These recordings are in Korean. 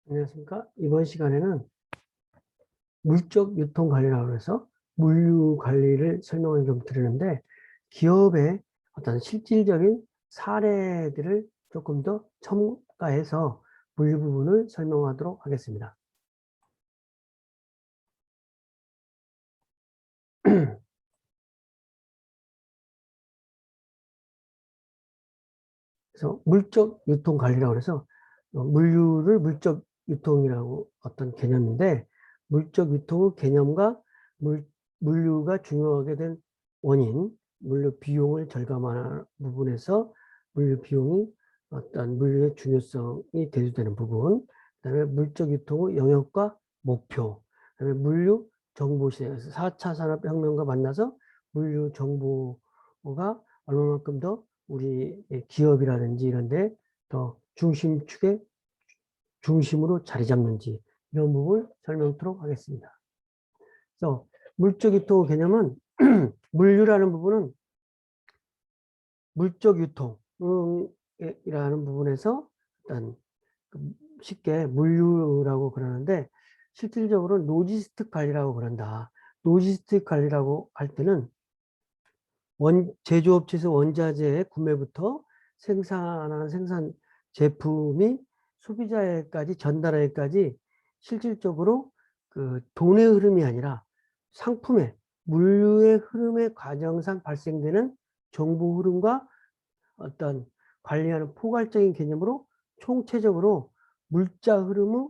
안녕하십니까. 이번 시간에는 물적 유통 관리라고 해서 물류 관리를 설명을 좀 드리는데, 기업의 어떤 실질적인 사례들을 조금 더 첨가해서 물류 부분을 설명하도록 하겠습니다. 그래서 물적 유통 관리라고 해서 물류를 물적 유통이라고 어떤 개념인데, 물적 유통의 개념과 물류가 중요하게 된 원인, 물류 비용을 절감하는 부분에서 물류 비용이 어떤 물류의 중요성이 대두되는 부분, 그다음에 물적 유통의 영역과 목표, 그다음에 물류 정보 시대에서 4차 산업혁명과 만나서 물류 정보가 얼마만큼 더 우리 기업이라든지 이런 데 더 중심축에 중심으로 자리 잡는지 이런 부분을 설명토록 하겠습니다. 그래서 물적 유통 개념은 물류라는 부분은 물적 유통이라는 부분에서 일단 쉽게 물류라고 그러는데, 실질적으로는 로지스틱 관리라고 그런다. 로지스틱 관리라고 할 때는 제조업체에서 원자재 구매부터 생산하는 생산 제품이 소비자에까지 전달하기까지 실질적으로 그 돈의 흐름이 아니라 상품의 물류의 흐름의 과정상 발생되는 정보 흐름과 어떤 관리하는 포괄적인 개념으로 총체적으로 물자 흐름의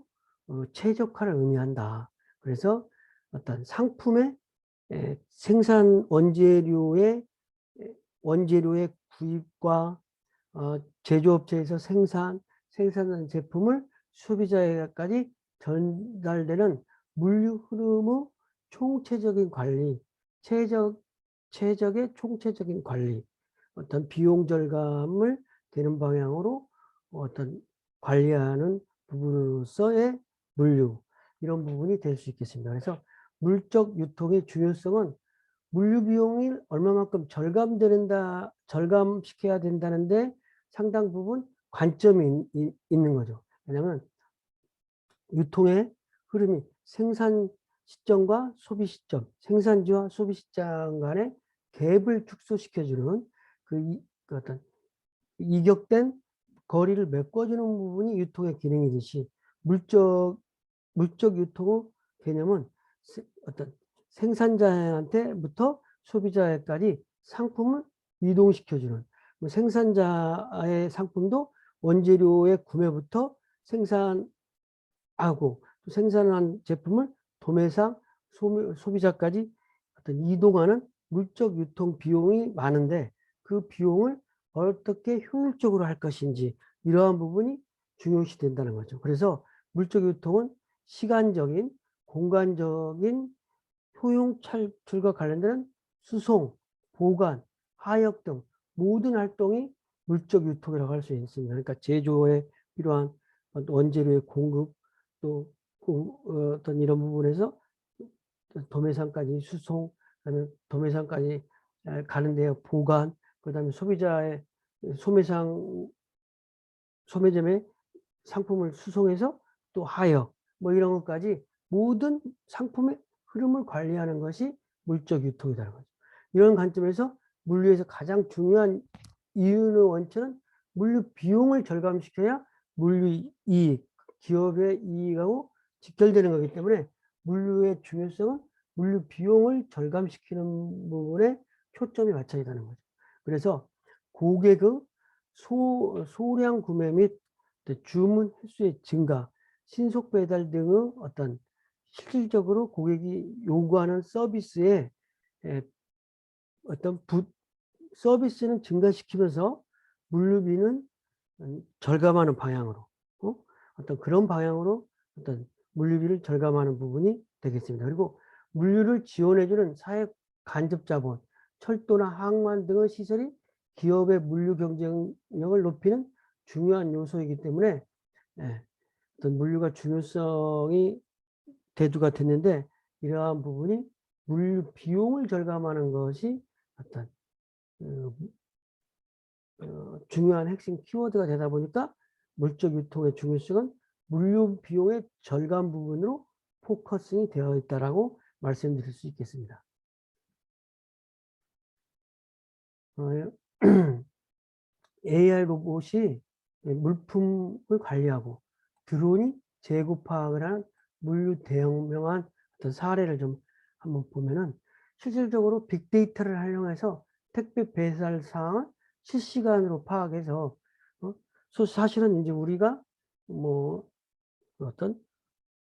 최적화를 의미한다. 그래서 어떤 상품의 생산 원재료의 구입과 제조업체에서 생산한 제품을 소비자에게까지 전달되는 물류 흐름의 총체적인 관리, 최적의 총체적인 관리, 어떤 비용 절감을 되는 방향으로 어떤 관리하는 부분으로서의 물류, 이런 부분이 될 수 있겠습니다. 그래서 물적 유통의 중요성은 물류 비용이 얼마만큼 절감시켜야 된다는데 상당 부분 관점이 있는 거죠. 왜냐하면 유통의 흐름이 생산 시점과 소비 시점, 생산지와 소비 시점 간의 갭을 축소시켜주는 그 어떤 이격된 거리를 메꿔주는 부분이 유통의 기능이듯이, 물적 유통의 개념은 어떤 생산자한테부터 소비자에까지 상품을 이동시켜주는, 생산자의 상품도 원재료의 구매부터 생산하고 또 생산한 제품을 도매상 소비자까지 어떤 이동하는 물적 유통 비용이 많은데, 그 비용을 어떻게 효율적으로 할 것인지 이러한 부분이 중요시 된다는 거죠. 그래서 물적 유통은 시간적인, 공간적인 효용 창출과 관련된 수송, 보관, 하역 등 모든 활동이 물적 유통이라고 할 수 있습니다. 그러니까 제조에 필요한 원재료의 공급, 또 어떤 이런 부분에서 도매상까지 수송, 그다음에 도매상까지 가는 데 보관, 그다음에 소비자의 소매점에 상품을 수송해서 또 하역, 뭐 이런 것까지 모든 상품의 흐름을 관리하는 것이 물적 유통이라는 거죠. 이런 관점에서 물류에서 가장 중요한 이유는, 원천은 물류 비용을 절감시켜야 물류 이익, 기업의 이익하고 직결되는 거기 때문에 물류의 중요성은 물류 비용을 절감시키는 부분에 초점이 맞춰야 되는 거죠. 그래서 고객의 소량 구매 및 주문 횟수의 증가, 신속 배달 등의 어떤 실질적으로 고객이 요구하는 서비스의 어떤 서비스는 증가시키면서 물류비는 절감하는 방향으로, 어떤 그런 방향으로 어떤 물류비를 절감하는 부분이 되겠습니다. 그리고 물류를 지원해주는 사회 간접 자본, 철도나 항만 등의 시설이 기업의 물류 경쟁력을 높이는 중요한 요소이기 때문에 어떤 물류가 중요성이 대두가 됐는데, 이러한 부분이 물류 비용을 절감하는 것이 어떤 중요한 핵심 키워드가 되다 보니까 물적 유통의 중요성은 물류 비용의 절감 부분으로 포커싱이 되어 있다라고 말씀드릴 수 있겠습니다. AI 로봇이 물품을 관리하고 드론이 재고 파악을 하는 물류 대응명한 어떤 사례를 좀 한번 보면은 실질적으로 빅데이터를 활용해서 택배 배달 사항을 실시간으로 파악해서 사실은 이제 우리가 뭐 어떤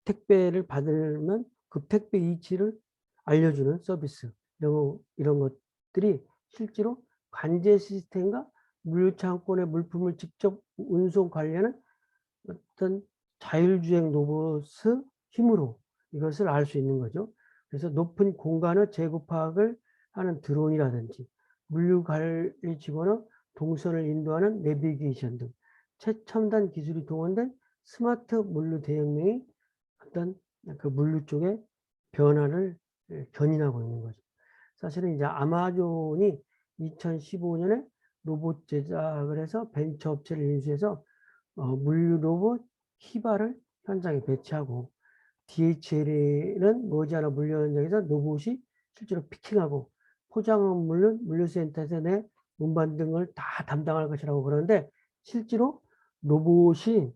택배를 받으면 그 택배 위치를 알려주는 서비스 이런 것들이 실제로 관제 시스템과 물류창고의 물품을 직접 운송 관리하는 어떤 자율주행 로봇의 힘으로 이것을 알 수 있는 거죠. 그래서 높은 공간의 재고 파악을 하는 드론이라든지 물류 관리 직원의 동선을 인도하는 내비게이션 등 최첨단 기술이 동원된 스마트 물류 대응명이 어떤 그 물류 쪽의 변화를 견인하고 있는 거죠. 사실은 이제 아마존이 2015년에 로봇 제작을 해서 벤처 업체를 인수해서 물류 로봇 키바를 현장에 배치하고 DHL은 머지않아 물류 현장에서 로봇이 실제로 피킹하고 포장은 물론 물류센터에서 내 운반 등을 다 담당할 것이라고 그러는데 실제로 로봇이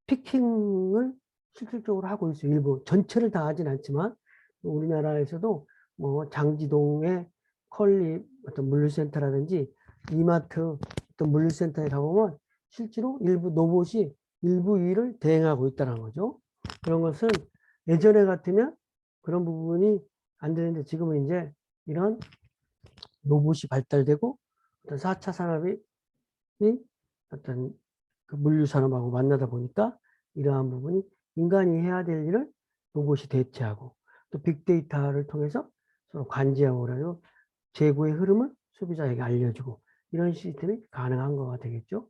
피킹을 실질적으로 하고 있어요. 일부 전체를 다 하진 않지만 우리나라에서도 뭐 장지동의 컬리 어떤 물류센터라든지 이마트 어떤 물류센터에 가보면 실제로 일부 로봇이 일부 일을 대행하고 있다는 거죠. 그런 것은 예전에 같으면 그런 부분이 안 되는데 지금은 이제 이런 로봇이 발달되고 어떤 4차 산업이 어떤 그 물류 산업하고 만나다 보니까 이러한 부분이 인간이 해야 될 일을 로봇이 대체하고 또 빅데이터를 통해서 서로 관제하고 그래서 재고의 흐름을 소비자에게 알려주고 이런 시스템이 가능한 거가 되겠죠.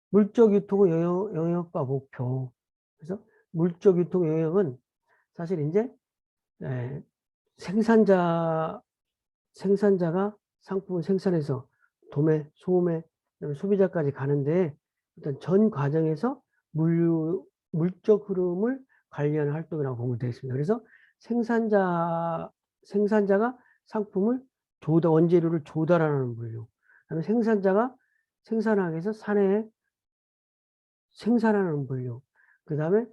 물적 유통의 영역과 목표. 그래서 물적 유통 영역은 사실 이제 생산자가 상품을 생산해서 도매, 소매, 소비자까지 가는데 어떤 전 과정에서 물적 흐름을 관리하는 활동이라고 보면 되겠습니다. 그래서 생산자가 상품을 원재료를 조달하는 물류, 그다음에 생산자가 생산하기 위해서 사내에 생산하는 물류, 그 다음에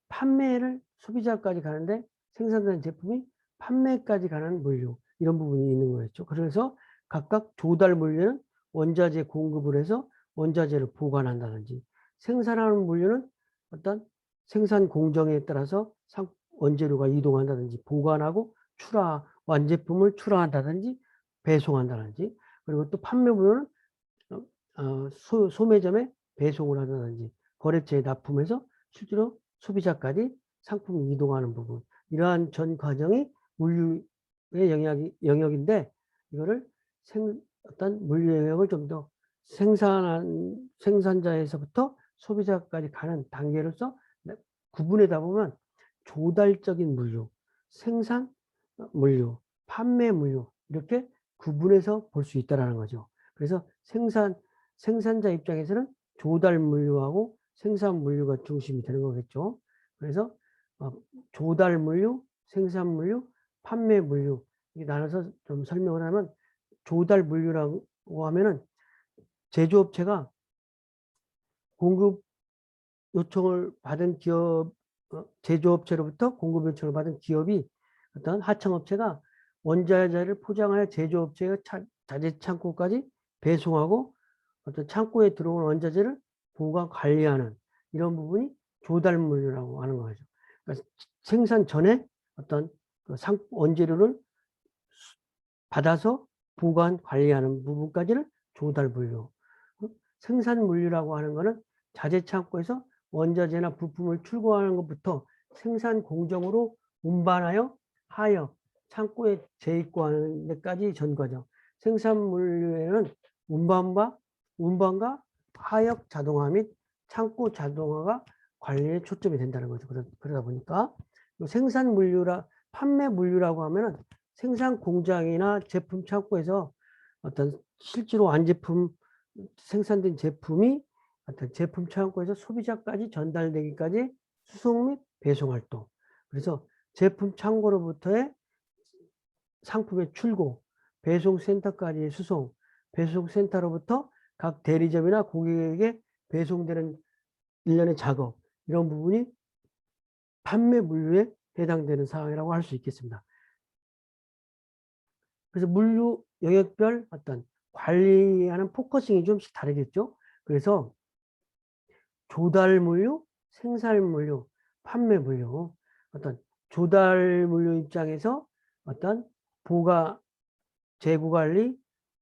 판매를 소비자까지 가는데 생산된 제품이 판매까지 가는 물류, 이런 부분이 있는 거였죠. 그래서 각각 조달 물류는 원자재 공급을 해서 원자재를 보관한다든지, 생산하는 물류는 어떤 생산 공정에 따라서 원재료가 이동한다든지, 보관하고 완제품을 출하한다든지, 배송한다든지, 그리고 또 판매 물류는 소매점에 배송을 한다든지, 거래처에 납품해서 실제로 소비자까지 상품이 이동하는 부분, 이러한 전 과정이 물류의 영역인데 이거를 어떤 물류 영역을 좀 더 생산자에서부터 소비자까지 가는 단계로서 구분하다 보면 조달적인 물류, 생산 물류, 판매 물류 이렇게 구분해서 볼 수 있다는 거죠. 그래서 생산자 입장에서는 조달 물류하고 생산 물류가 중심이 되는 거겠죠. 그래서 조달 물류, 생산 물류, 판매 물류 이게 나눠서 좀 설명을 하면, 조달 물류라고 하면은 제조업체가 공급 요청을 받은 제조업체로부터 공급 요청을 받은 기업이 어떤 하청업체가 원자재를 포장하여 제조업체의 자재 창고까지 배송하고 어떤 창고에 들어온 원자재를 보관 관리하는 이런 부분이 조달 물류라고 하는 거죠. 그러니까 생산 전에 어떤 원재료를 받아서 보관 관리하는 부분까지를 조달 물류. 생산 물류라고 하는 것은 자재 창고에서 원자재나 부품을 출고하는 것부터 생산 공정으로 운반하여 창고에 재입고하는 데까지 전 과정. 생산 물류에는 운반과 하역 자동화 및 창고 자동화가 관리에 초점이 된다는 거죠. 그러다 보니까 판매 물류라고 하면은 생산 공장이나 제품 창고에서 어떤 실제로 완제품 생산된 제품이 어떤 제품 창고에서 소비자까지 전달되기까지 수송 및 배송 활동. 그래서 제품 창고로부터의 상품의 출고, 배송센터까지의 수송, 배송센터로부터 각 대리점이나 고객에게 배송되는 일련의 작업, 이런 부분이 판매 물류에 해당되는 사항이라고 할 수 있겠습니다. 그래서 물류 영역별 어떤 관리하는 포커싱이 좀씩 다르겠죠. 그래서 조달 물류, 생산 물류, 판매 물류, 어떤 조달 물류 입장에서 어떤 보관, 재고 관리,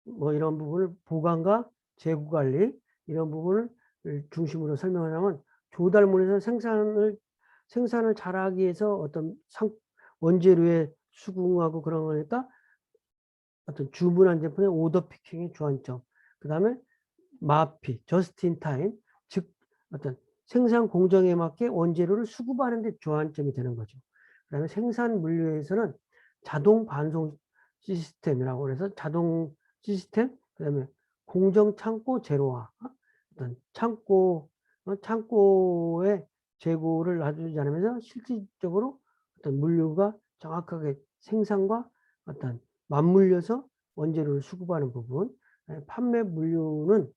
뭐 이런 부분을 보관과 재고 관리, 이런 부분을 중심으로 설명을 하면, 조달 물류에서 생산을 잘하기 위해서 어떤 원재료에 수긍하고 그런 거니까 어떤 주문한 제품의 오더 피킹의 주안점, 그 다음에 마피, 저스트 인 타임, 즉 어떤 생산 공정에 맞게 원재료를 수급하는 데 주안점이 되는 거죠. 그 다음에 생산 물류에서는 자동 반송 시스템이라고 해서 자동 시스템, 그 다음에 공정 창고 제로화, 어떤 창고에 재고를 놔두지 않으면서 실질적으로 어떤 물류가 정확하게 생산과 어떤 맞물려서 원재료를 수급하는 부분. 판매 물류는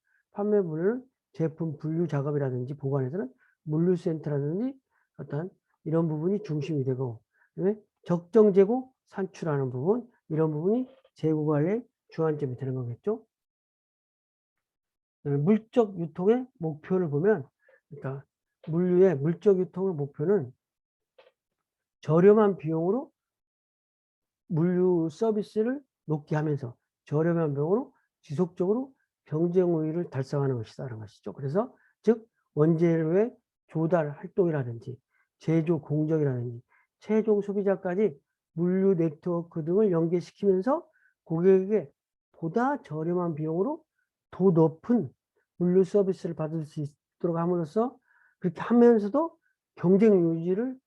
제품 분류 작업이라든지 보관에서는 물류센터라든지 어떤 이런 부분이 중심이 되고, 그다음에 적정 재고 산출하는 부분, 이런 부분이 재고 관리의 주안점이 되는 거겠죠. 물적 유통의 목표를 보면, 그러니까 물류의 물적 유통의 목표는 저렴한 비용으로 물류 서비스를 높게 하면서 저렴한 비용으로 지속적으로 경쟁 우위를 달성하는 것이다라는 것이죠. 그래서 즉 원재료의 조달 활동이라든지 제조 공정이라든지 최종 소비자까지 물류 네트워크 등을 연계시키면서 고객에게 보다 저렴한 비용으로 더 높은 물류 서비스를 받을 수 있도록 함으로써, 그렇게 하면서도 경쟁 유지를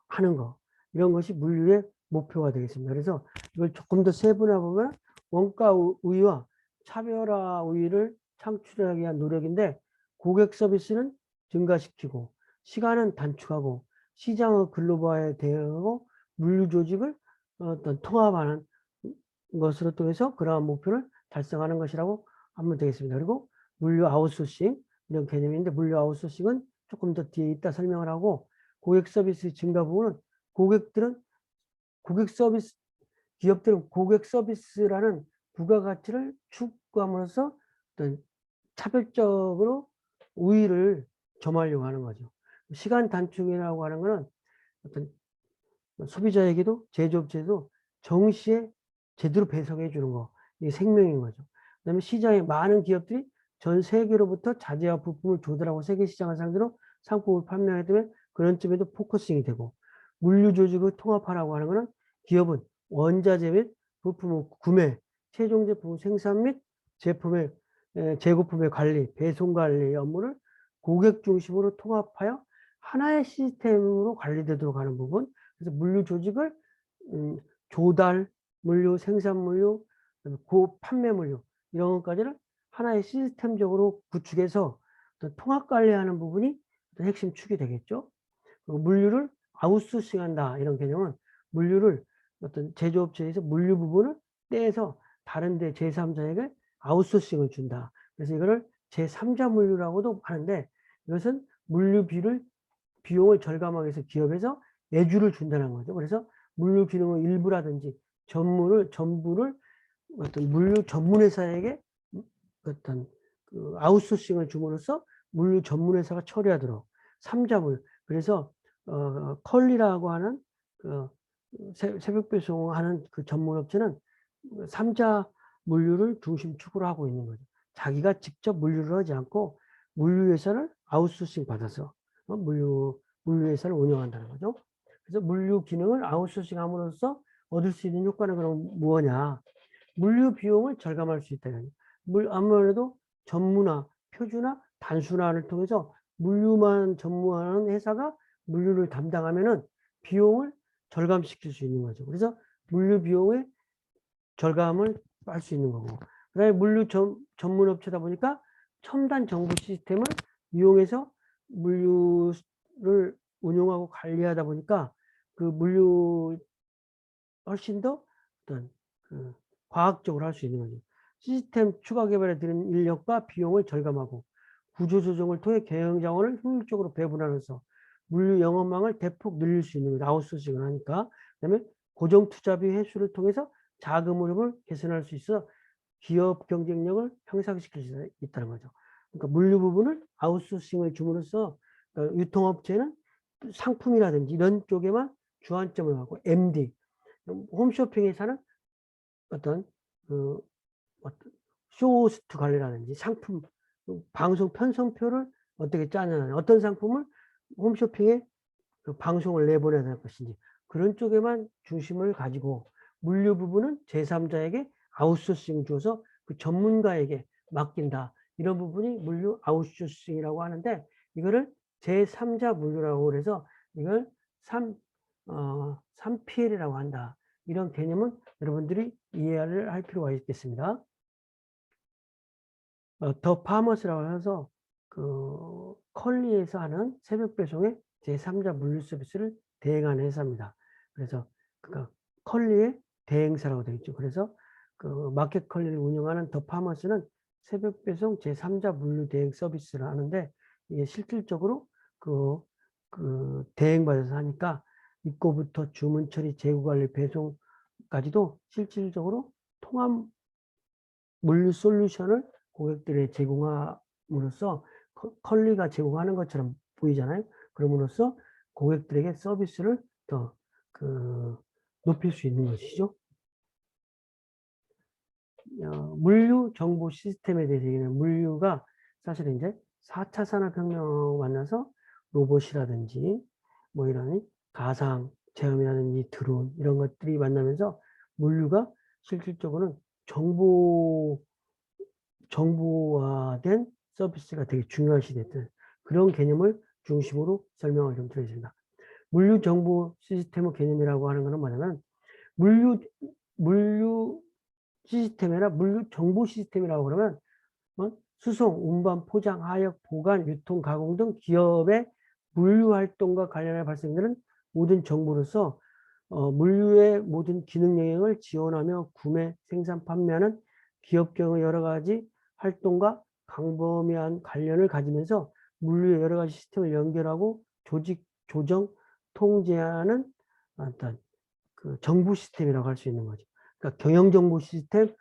하는 거, 이런 것이 물류의 목표가 되겠습니다. 그래서 이걸 조금 더 세분화 보면 원가 우위와 차별화 우위를 창출하기 위한 노력인데, 고객 서비스는 증가시키고 시간은 단축하고 시장의 글로벌화에 대응하고 물류 조직을 어떤 통합하는 것으로 통해서 그러한 목표를 달성하는 것이라고 하면 되겠습니다. 그리고 물류 아웃소싱, 이런 개념인데, 물류 아웃소싱은 조금 더 뒤에 있다 설명을 하고, 고객 서비스 증가 부분은 기업들은 고객 서비스라는 부가가치를 추구함으로써 어떤 차별적으로 우위를 점하려고 하는 거죠. 시간 단축이라고 하는 것은 어떤 소비자에게도 제조업체에도 정시에 제대로 배송해 주는 거, 이게 생명인 거죠. 그다음에 시장에 많은 기업들이 전 세계로부터 자재와 부품을 조달하고 세계 시장을 상대로 상품을 판매하기 때문에 그런 점에도 포커싱이 되고, 물류 조직을 통합하라고 하는 것은 기업은 원자재 및 부품 구매, 최종 제품 생산 및 제품의 재고품의 관리, 배송 관리 업무를 고객 중심으로 통합하여 하나의 시스템으로 관리되도록 하는 부분. 그래서 물류 조직을 조달 물류, 생산 물류, 판매 물류, 이런 것까지를 하나의 시스템적으로 구축해서 통합 관리하는 부분이 핵심 축이 되겠죠. 물류를 아웃소싱한다, 이런 개념은 물류를 어떤 제조업체에서 물류 부분을 떼서 다른 데 제3자에게 아웃소싱을 준다. 그래서 이거를 제3자 물류라고도 하는데, 이것은 비용을 절감하기 위해서 기업에서 예주를 준다는 거죠. 그래서 물류 기능의 일부라든지 전부를 어떤 물류 전문회사에게 어떤 그 아웃소싱을 줌으로써 물류 전문회사가 처리하도록 3자물. 그래서 컬리라고 하는 그 새벽 배송하는 그 전문업체는 3자 물류를 중심축으로 하고 있는 거죠. 자기가 직접 물류를 하지 않고 물류회사를 아웃소싱 받아서 물류회사를 운영한다는 거죠. 그래서 물류 기능을 아웃소싱 함으로써 얻을 수 있는 효과는 그럼 무엇이냐? 물류 비용을 절감할 수 있다. 아무래도 전문화, 표준화, 단순화를 통해서 물류만 전무하는 회사가 물류를 담당하면은 비용을 절감시킬 수 있는 거죠. 그래서 물류 비용의 절감을 할 수 있는 거고, 그다음에 물류 전문업체다 보니까 첨단 정보 시스템을 이용해서 물류를 운용하고 관리하다 보니까 그 물류 훨씬 더 어떤 그 과학적으로 할 수 있는 거죠. 시스템 추가 개발에 드는 인력과 비용을 절감하고 구조조정을 통해 경영 자원을 효율적으로 배분하면서 물류 영업망을 대폭 늘릴 수 있는 거죠. 아웃소싱을 하니까. 그다음에 고정 투자비 회수를 통해서 자금 흐름을 개선할 수 있어 기업 경쟁력을 향상시킬 수 있다는 거죠. 그러니까 물류 부분을 아웃소싱을 줌으로써 유통업체는 상품이라든지 이런 쪽에만 주안점을 하고 MD, 홈쇼핑에서는 어떤 그 어떤 쇼호스트 관리라든지 상품 방송 편성표를 어떻게 짜느냐, 어떤 상품을 홈쇼핑에 그 방송을 내보내야 될 것인지 그런 쪽에만 중심을 가지고 물류 부분은 제3자에게 아웃소싱 줘서 그 전문가에게 맡긴다. 이런 부분이 물류 아웃소싱이라고 하는데 이거를 제3자 물류라고 그래서 이걸 3PL이라고 한다. 이런 개념은 여러분들이 이해를 할 필요가 있겠습니다. 더 파머스라고 해서 그 컬리에서 하는 새벽 배송의 제3자 물류 서비스를 대행하는 회사입니다. 그래서 그 컬리의 대행사라고 되어 있죠. 그래서 그 마켓 컬리를 운영하는 더 파머스는 새벽 배송 제3자 물류 대행 서비스를 하는데 이게 실질적으로 그 대행받아서 하니까 입고부터 주문 처리, 재고 관리, 배송까지도 실질적으로 통합 물류 솔루션을 고객들에 제공함으로써 컬리가 제공하는 것처럼 보이잖아요. 그럼으로써 고객들에게 서비스를 더 높일 수 있는 것이죠. 물류 정보 시스템에 대해서 얘기는 물류가 사실은 이제 4차 산업혁명 만나서 로봇이라든지 뭐 이런 가상 체험이라든지 드론 이런 것들이 만나면서 물류가 실질적으로는 정보화된 서비스가 되게 중요한 시대였던 그런 개념을 중심으로 설명을 좀 드리겠습니다. 물류 정보 시스템의 개념이라고 하는 것은 뭐냐면 물류 시스템이나 물류 정보 시스템이라고 그러면 수송, 운반, 포장, 하역, 보관, 유통, 가공 등 기업의 물류 활동과 관련해 발생되는 모든 정보로서 물류의 모든 기능 영역을 지원하며 구매, 생산, 판매하는 기업 경의 여러 가지 활동과 광범위한 관련을 가지면서 물류의 여러 가지 시스템을 연결하고 조직, 조정, 통제하는 어떤 그 정보 시스템이라고 할 수 있는 거죠. 그러니까 경영 정보 시스템,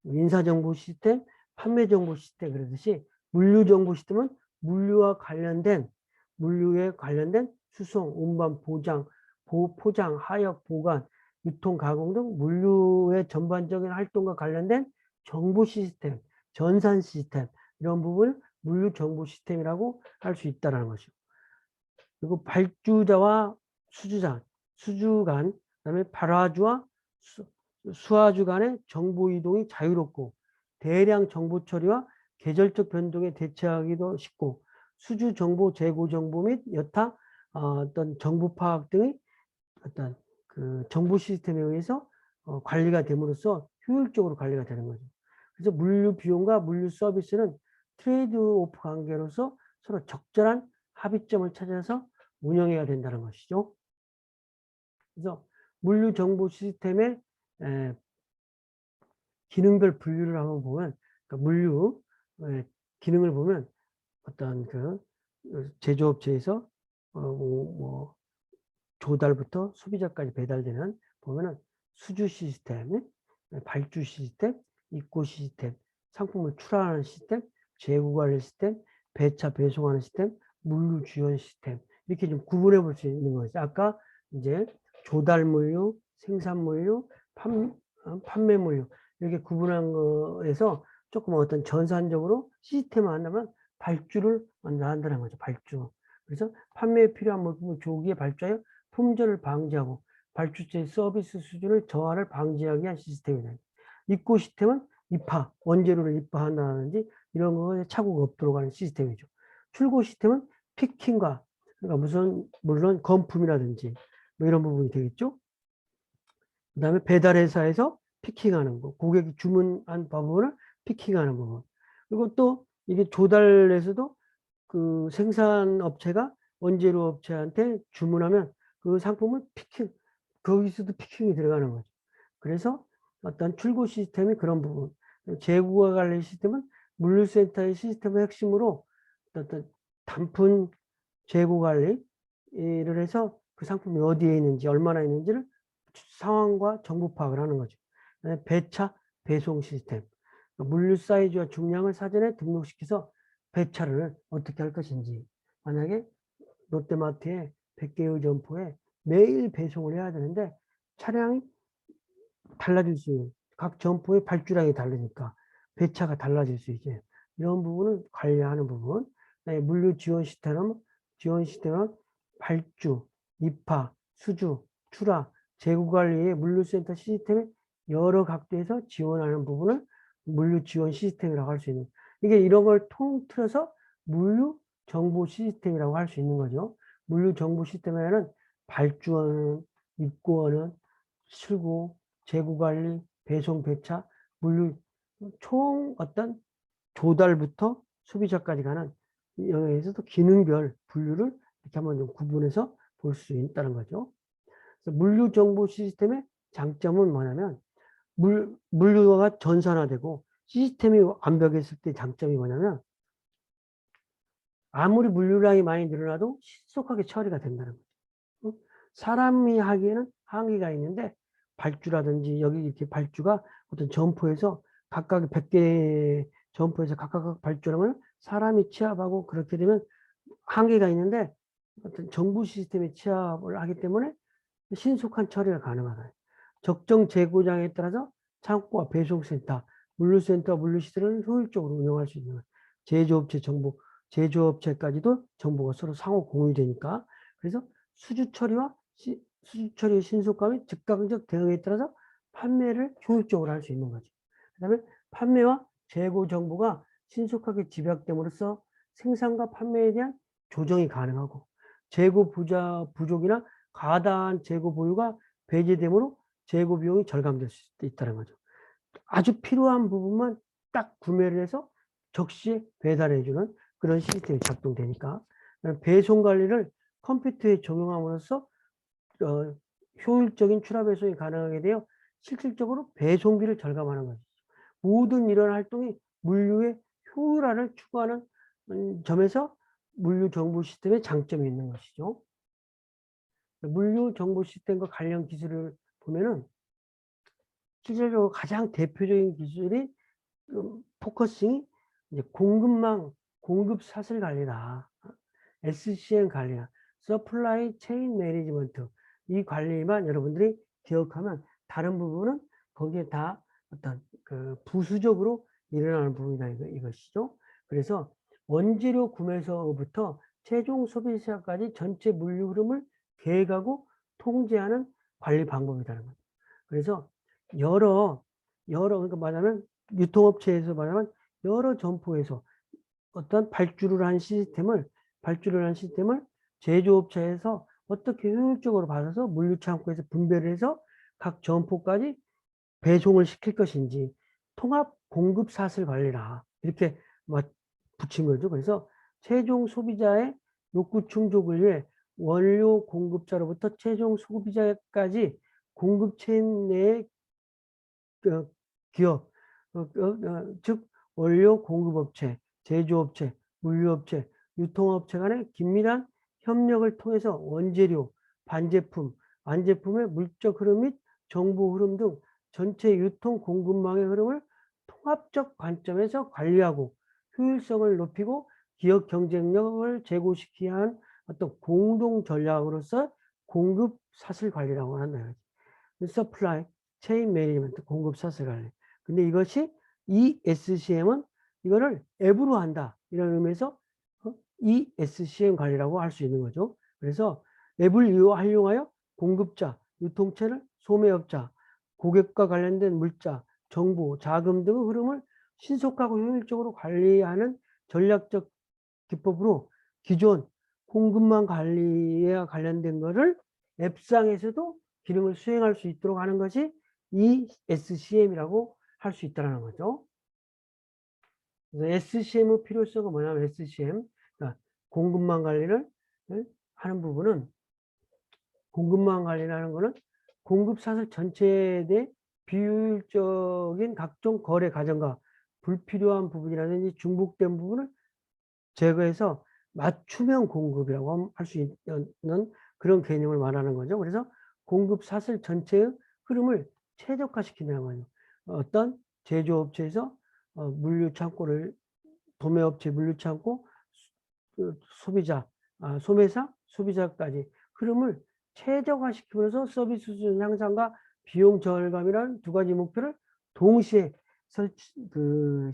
인사 정보 시스템, 판매 정보 시스템 그러듯이 물류 정보 시스템은 물류에 관련된 수송, 운반, 포장, 하역, 보관, 유통, 가공 등 물류의 전반적인 활동과 관련된 정보 시스템, 전산 시스템 이런 부분을 물류 정보 시스템이라고 할 수 있다는 것이죠. 그리고 발주자와 수주 간, 그다음에 발화주와 수화주 간의 정보 이동이 자유롭고 대량 정보 처리와 계절적 변동에 대처하기도 쉽고 수주 정보, 재고 정보 및 여타 어떤 정보 파악 등의 어떤 그 정보 시스템에 의해서 관리가 됨으로써 효율적으로 관리가 되는 거죠. 그래서 물류 비용과 물류 서비스는 트레이드 오프 관계로서 서로 적절한 합의점을 찾아서 운영해야 된다는 것이죠. 그래서 물류 정보 시스템의 기능별 분류를 한번 보면 그러니까 물류 기능을 보면 어떤 그 제조업체에서 뭐 조달부터 소비자까지 배달되는 보면은 수주 시스템, 발주 시스템, 입고 시스템, 상품을 출하하는 시스템, 재고 관리 시스템, 배차 배송하는 시스템, 물류 지원 시스템 이렇게 좀 구분해 볼 수 있는 거죠. 아까 이제 조달 물류, 생산 물류, 판매 물류 이렇게 구분한 거에서 조금 어떤 전산적으로 시스템을 한다면 발주를 먼저 한다는 거죠. 발주. 그래서 판매에 필요한 물품을 조기에 발주하여 품절을 방지하고 발주처의 서비스 수준을 저하를 방지하기 위한 시스템이다. 입고 시스템은 입하, 원재료를 입하한다든지 이런 거에 착오가 없도록 하는 시스템이죠. 출고 시스템은 피킹과 그러니까 물론 건품이라든지 뭐 이런 부분이 되겠죠. 그 다음에 배달회사에서 피킹하는 거, 고객이 주문한 부분을 피킹하는 부분. 그리고 또 이게 조달에서도 그 생산업체가 원재료 업체한테 주문하면 그 상품을 피킹, 거기서도 피킹이 들어가는 거죠. 그래서 어떤 출고 시스템이 그런 부분, 재고와 관리 시스템은 물류센터의 시스템의 핵심으로 어떤 단품 재고 관리를 해서 그 상품이 어디에 있는지, 얼마나 있는지를 상황과 정보 파악을 하는 거죠. 배차, 배송 시스템. 물류 사이즈와 중량을 사전에 등록시켜서 배차를 어떻게 할 것인지. 만약에 롯데마트에 100개의 점포에 매일 배송을 해야 되는데 차량이 달라질 수 있는, 각 점포의 발주량이 다르니까 배차가 달라질 수 있죠. 이런 부분을 관리하는 부분. 물류 지원 시스템은 발주, 입하, 수주, 출하, 재고 관리의 물류센터 시스템의 여러 각도에서 지원하는 부분을 물류 지원 시스템이라고 할 수 있는, 이게 이런 걸 통틀어서 물류 정보 시스템이라고 할 수 있는 거죠. 물류 정보 시스템에는 발주원은, 입고원은, 출고, 재고 관리, 배송, 배차, 물류 총 어떤 조달부터 소비자까지 가는 영역에서도 기능별 분류를 이렇게 한번 좀 구분해서 볼 수 있다는 거죠. 그래서 물류 정보 시스템의 장점은 뭐냐면 물류가 전산화되고 시스템이 완벽했을 때 장점이 뭐냐면 아무리 물류량이 많이 늘어나도 신속하게 처리가 된다는 거죠. 사람이 하기에는 한계가 있는데 발주라든지 여기 이렇게 발주가 어떤 점포에서 각각 100개 점포에서 각각 발주하면 사람이 취합하고 그렇게 되면 한계가 있는데 어떤 정부 시스템에 취합을 하기 때문에 신속한 처리가 가능하다. 적정 재고량에 따라서 창고와 배송센터, 물류센터, 물류시설을 효율적으로 운영할 수 있는 제조업체 정보, 제조업체까지도 정보가 서로 상호 공유되니까 그래서 수주 처리의 신속함이 즉각적 대응에 따라서 판매를 효율적으로 할 수 있는 거죠. 그 다음에 판매와 재고 정보가 신속하게 집약됨으로써 생산과 판매에 대한 조정이 가능하고 재고 부족이나 과다한 재고 보유가 배제되므로 재고 비용이 절감될 수 있다는 거죠. 아주 필요한 부분만 딱 구매를 해서 적시에 배달해주는 그런 시스템이 작동되니까 배송 관리를 컴퓨터에 적용함으로써 효율적인 출하 배송이 가능하게 되어 실질적으로 배송비를 절감하는 거죠. 모든 이런 활동이 물류의 효율화를 추구하는 점에서 물류 정보 시스템의 장점이 있는 것이죠. 물류 정보 시스템과 관련 기술을 보면은 실질적으로 가장 대표적인 기술이 포커싱이 이제 공급망, 공급 사슬 관리다. SCM 관리야. 서플라이 체인 매니지먼트. 이 관리만 여러분들이 기억하면 다른 부분은 거기에 다 어떤 그 부수적으로 일어나는 부분이다 이것이죠. 그래서 원재료 구매서부터 최종 소비자까지 전체 물류 흐름을 계획하고 통제하는 관리 방법이라는 거죠. 그래서 그러니까 말하면 유통업체에서 말하면 여러 점포에서 어떤 발주를 한 시스템을 제조업체에서 어떻게 효율적으로 받아서 물류창고에서 분배를 해서 각 점포까지 배송을 시킬 것인지 통합 공급 사슬 관리라 이렇게 붙인 거죠. 그래서 최종 소비자의 욕구 충족을 위해 원료 공급자로부터 최종 소비자까지 공급 체인 내의 기업, 즉 원료 공급업체, 제조업체, 물류업체, 유통업체 간의 긴밀한 협력을 통해서 원재료, 반제품, 완제품의 물적 흐름 및 정보 흐름 등 전체 유통 공급망의 흐름을 통합적 관점에서 관리하고 효율성을 높이고 기업 경쟁력을 제고시키야 한 어떤 공동 전략으로서 공급 사슬 관리라고 한다. 서플라이 체인 매니지먼트 공급 사슬 관리. 근데 이것이 이 SCM은 이거를 앱으로 한다. 이런 의미에서 이 SCM 관리라고 할 수 있는 거죠. 그래서 앱을 활용하여 공급자, 유통체를 소매업자, 고객과 관련된 물자, 정보, 자금 등의 흐름을 신속하고 효율적으로 관리하는 전략적 기법으로 기존 공급망 관리에 관련된 것을 앱상에서도 기능을 수행할 수 있도록 하는 것이 이 SCM이라고 할 수 있다는 거죠. 그래서 SCM의 필요성은 뭐냐면 SCM, 그러니까 공급망 관리를 하는 부분은, 공급망 관리라는 거는 공급 사슬 전체에 대해 비효율적인 각종 거래 과정과 불필요한 부분이라든지 중복된 부분을 제거해서 맞춤형 공급이라고 할 수 있는 그런 개념을 말하는 거죠. 그래서 공급 사슬 전체의 흐름을 최적화시키는 거예요. 어떤 제조업체에서 물류 창고를, 도매업체 물류 창고, 소비자, 소매사, 소비자까지 흐름을 최적화시키면서 서비스 수준 향상과 비용 절감이라는 두 가지 목표를 동시에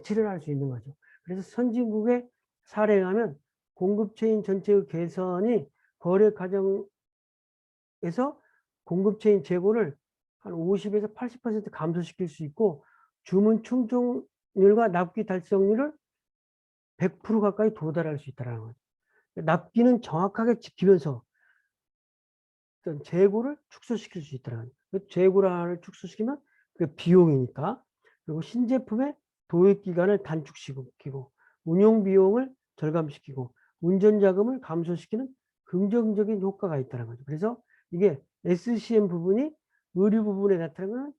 실현할 수 있는 거죠. 그래서 선진국의 사례에 하면 공급체인 전체의 개선이 거래 과정에서 공급체인 재고를 한 50에서 80% 감소시킬 수 있고, 주문 충족률과 납기 달성률을 100% 가까이 도달할 수 있다는 거죠. 납기는 정확하게 지키면서 어떤 재고를 축소시킬 수 있다는 거죠. 재고를 축소시키면 그 비용이니까. 그리고 신제품의 도입 기간을 단축시키고 운용 비용을 절감시키고 운전 자금을 감소시키는 긍정적인 효과가 있다는 거죠. 그래서 이게 SCM 부분이 의류 부분에 나타나는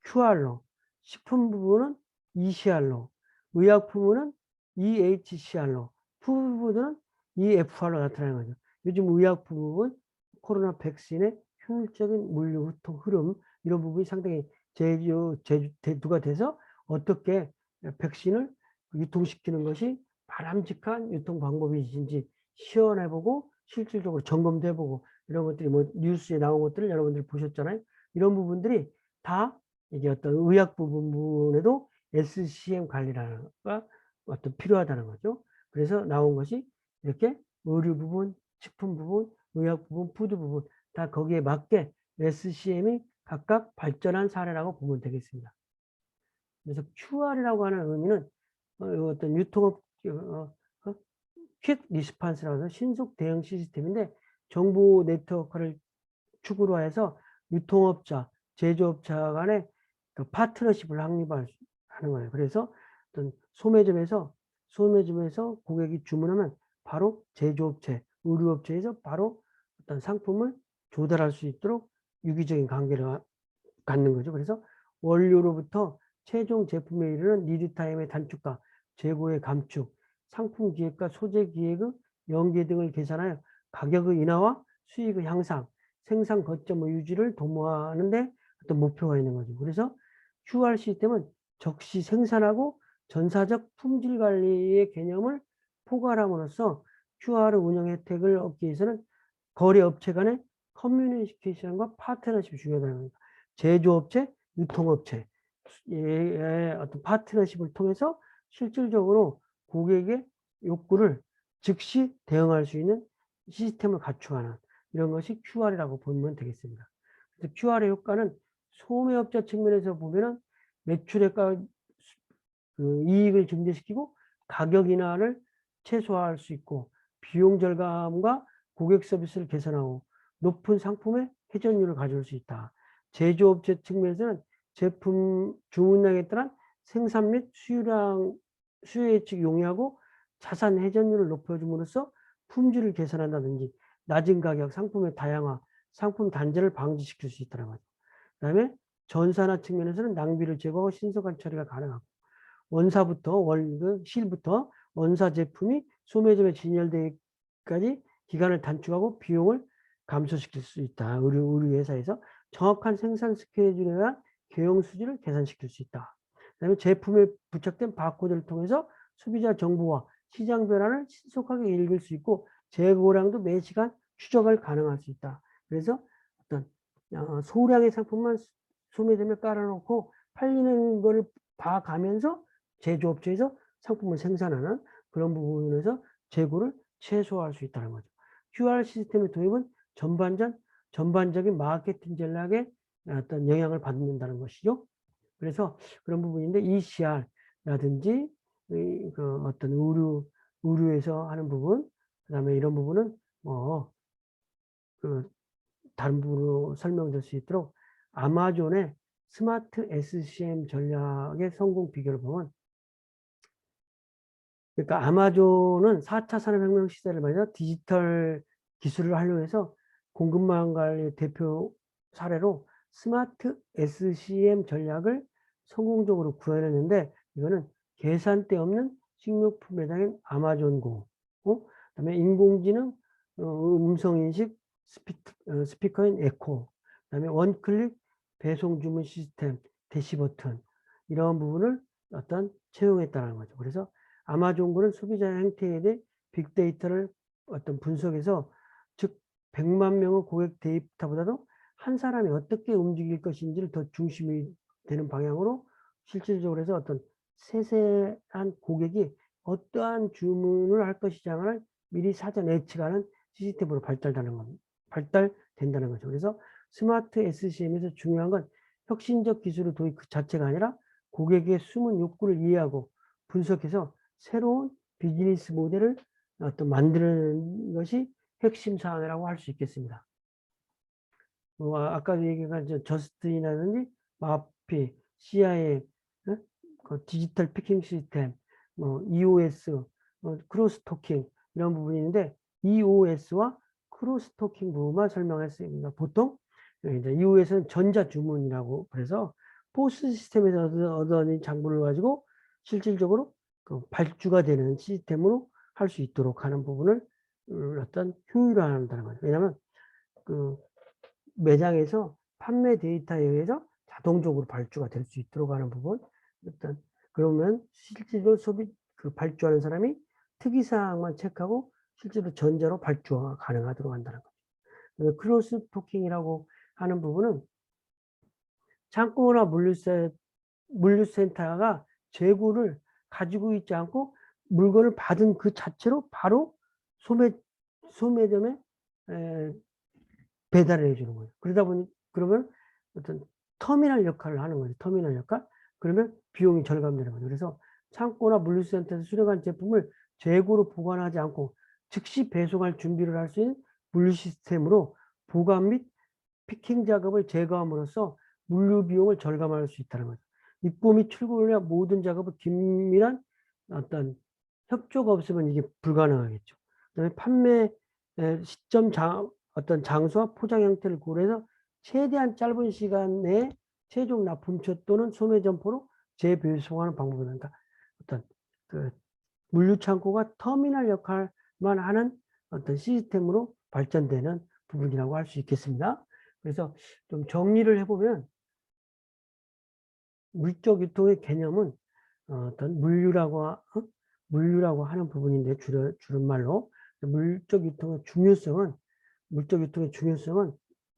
QR로, 식품 부분은 ECR로, 의약 부분은 EHCR로, 부분은 EFR로 나타나는 거죠. 요즘 의약 부분, 코로나 백신의 효율적인 물류 유통 흐름, 이런 부분이 상당히 대두가 돼서 어떻게 백신을 유통시키는 것이 바람직한 유통 방법이신지 시연해보고 실질적으로 점검도 해보고, 이런 것들이 뭐 뉴스에 나온 것들을 여러분들이 보셨잖아요. 이런 부분들이 다 이게 어떤 의약 부분에도 SCM 관리가 어떤 필요하다는 거죠. 그래서 나온 것이 이렇게 의류 부분, 식품 부분, 의약 부분, 푸드 부분 다 거기에 맞게 SCM이 각각 발전한 사례라고 보면 되겠습니다. 그래서 QR이라고 하는 의미는 어떤 유통업 퀵 리스판스라고 해서 신속 대응 시스템인데, 정보 네트워크를 축으로 해서 유통업자, 제조업자 간의 그 파트너십을 확립하는 거예요. 그래서 어떤 소매점에서 고객이 주문하면 바로 제조업체, 의류업체에서 바로 어떤 상품을 조달할 수 있도록 유기적인 관계를 갖는 거죠. 그래서 원료로부터 최종 제품에 이르는 리드타임의 단축과 재고의 감축, 상품 기획과 소재 기획의 연계 등을 계산하여 가격의 인하와 수익의 향상, 생산 거점의 유지를 도모하는 데 어떤 목표가 있는 거죠. 그래서 QR 시스템은 적시 생산하고 전사적 품질 관리의 개념을 포괄함으로써 QR의 운영 혜택을 얻기 위해서는 거래 업체 간의 커뮤니케이션과 파트너십이 중요하다는 겁니다. 제조업체, 유통업체의 어떤 파트너십을 통해서 실질적으로 고객의 욕구를 즉시 대응할 수 있는 시스템을 갖추어가는 이런 것이 QR이라고 보면 되겠습니다. 그래서 QR의 효과는 소매업자 측면에서 보면은 매출액과 그 이익을 증대시키고 가격 인하를 최소화할 수 있고, 비용 절감과 고객 서비스를 개선하고 높은 상품의 회전율을 가져올 수 있다. 제조업체 측면에서는 제품 주문량에 따른 생산 및 수요 예측 용이하고 자산 회전율을 높여줌으로써 품질을 개선한다든지 낮은 가격, 상품의 다양화, 상품 단절을 방지시킬 수 있다는 거죠. 그 다음에 전산화 측면에서는 낭비를 제거하고 신속한 처리가 가능하고, 실부터 원사 제품이 소매점에 진열되기까지 기간을 단축하고 비용을 감소시킬 수 있다. 의류 회사에서 정확한 생산 스케줄에 대한 경영 수지를 계산시킬 수 있다. 그다음에 제품에 부착된 바코드를 통해서 소비자 정보와 시장 변화를 신속하게 읽을 수 있고 재고량도 매시간 추적을 가능할 수 있다. 그래서 어떤 소량의 상품만 소매점에 깔아놓고 팔리는 걸 봐가면서 제조업체에서 상품을 생산하는 그런 부분에서 재고를 최소화할 수 있다는 거죠. QR 시스템의 도입은 전반적인 마케팅 전략에 어떤 영향을 받는다는 것이죠. 그래서 그런 부분인데 ECR라든지 그 어떤 의류에서 하는 부분, 그다음에 이런 부분은 그 다른 부분으로 설명될 수 있도록 아마존의 스마트 SCM 전략의 성공 비결을 보면 그러니까 아마존은 4차 산업혁명 시대를 맞아 디지털 기술을 활용해서 공급망 관리 대표 사례로 스마트 SCM 전략을 성공적으로 구현했는데, 이거는 계산대 없는 식료품 매장인 아마존고, 그다음에 인공지능 음성인식 스피커인 에코, 그다음에 원클릭 배송 주문 시스템 대시버튼, 이런 부분을 어떤 채용했다는 거죠. 그래서 아마존고는 소비자의 행태에 대해 빅데이터를 어떤 분석해서, 즉 100만 명의 고객 데이터보다도 한 사람이 어떻게 움직일 것인지를 더 중심이 되는 방향으로, 실질적으로 해서 어떤 세세한 고객이 어떠한 주문을 할 것이냐를 미리 사전 예측하는 시스템으로 발달된다는 거죠. 그래서 스마트 SCM에서 중요한 건 혁신적 기술의 도입 그 자체가 아니라 고객의 숨은 욕구를 이해하고 분석해서 새로운 비즈니스 모델을 어떤 만드는 것이 핵심 사항이라고 할 수 있겠습니다. 아까도 얘기한 저스트인이라든지 마피, CIA, 그 디지털 피킹 시스템, EOS, 크로스토킹, 이런 부분이 있는데, EOS와 크로스토킹 부분만 설명했습니다. 보통 이제 EOS는 전자주문이라고, 그래서 포스 시스템에서 얻어낸 정보를 가지고 실질적으로 그 발주가 되는 시스템으로 할 수 있도록 하는 부분을 어떤 효율화한다는 거죠. 왜냐하면 그 매장에서 판매 데이터에 의해서 자동적으로 발주가 될 수 있도록 하는 부분, 일단 그러면 실제로 그 발주하는 사람이 특이사항만 체크하고 실제로 전자로 발주가 가능하도록 한다는 거죠. 크로스 토킹이라고 하는 부분은 창고나 물류센터가 재고를 가지고 있지 않고 물건을 받은 그 자체로 바로 소매점에 배달을 해주는 거예요. 그러다 보니, 그러면 어떤 터미널 역할을 하는 거죠. 터미널 역할. 그러면 비용이 절감되는 거죠. 그래서 창고나 물류센터에서 수령한 제품을 재고로 보관하지 않고 즉시 배송할 준비를 할 수 있는 물류 시스템으로 보관 및 피킹 작업을 제거함으로써 물류 비용을 절감할 수 있다는 거죠. 입고 및 출고를 위한 모든 작업을 긴밀한 어떤 협조가 없으면 이게 불가능하겠죠. 그다음에 판매 시점 어떤 장소와 포장 형태를 고려해서 최대한 짧은 시간 내에 최종 납품처 또는 소매 점포로 재배송하는 방법을 한다. 어떤 그 물류 창고가 터미널 역할만 하는 어떤 시스템으로 발전되는 부분이라고 할 수 있겠습니다. 그래서 좀 정리를 해보면, 물적 유통의 개념은 어떤 물류라고 하는 부분인데, 줄임말로 물적 유통의 중요성은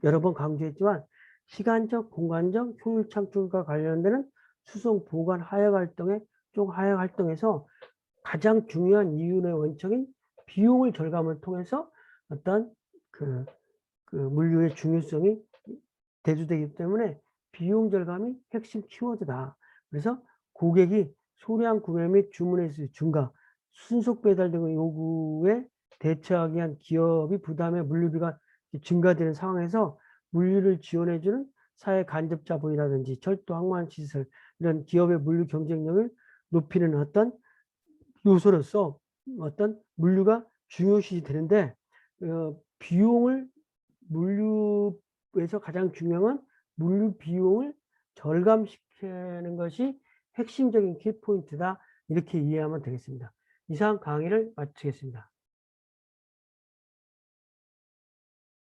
여러 번 강조했지만 시간적, 공간적 효율 창출과 관련되는 수송, 보관, 하역 활동에서 가장 중요한 이윤의 원칙인 비용을 절감을 통해서 어떤 그 물류의 중요성이 대두되기 때문에 비용 절감이 핵심 키워드다. 그래서 고객이 소량 구매 및 주문의 수 증가, 순속 배달 등의 요구에 대처하기 위한 기업이 부담의 물류비가 증가되는 상황에서 물류를 지원해주는 사회 간접 자본이라든지 철도, 항만 시설, 이런 기업의 물류 경쟁력을 높이는 어떤 요소로서 어떤 물류가 중요시 되는데, 비용을 물류에서 가장 중요한 물류 비용을 절감시키는 것이 핵심적인 키포인트다. 이렇게 이해하면 되겠습니다. 이상 강의를 마치겠습니다.